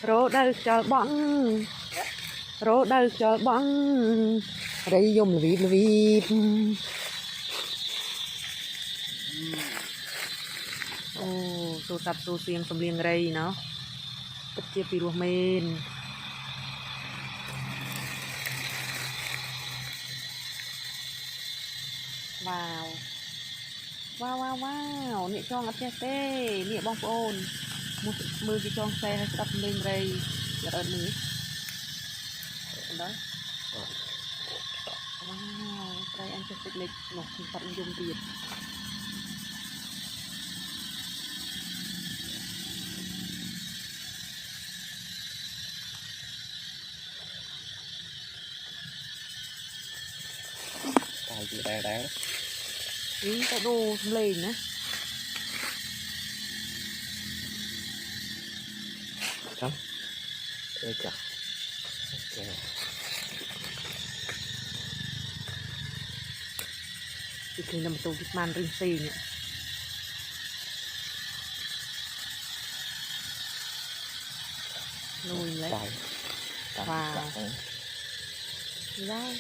rô đâu cho bắn rô đâu cho bắn đây dùng là vịt ô số tập số xiên xâm liên đây nó tất chia pi ruột men wow wow wow wow nịa cho ngắt tê nịa bong ôn mưa cái cho xe hay tập lên đây là ơn nữa đó wow đây anh sẽ lịch một tập dùng tiền tay chị đáng ý cái đồ lên nữa chấm thế chả ok thì nằm tù cái màn rinh xì nhỉ lùi lấy tay vào ra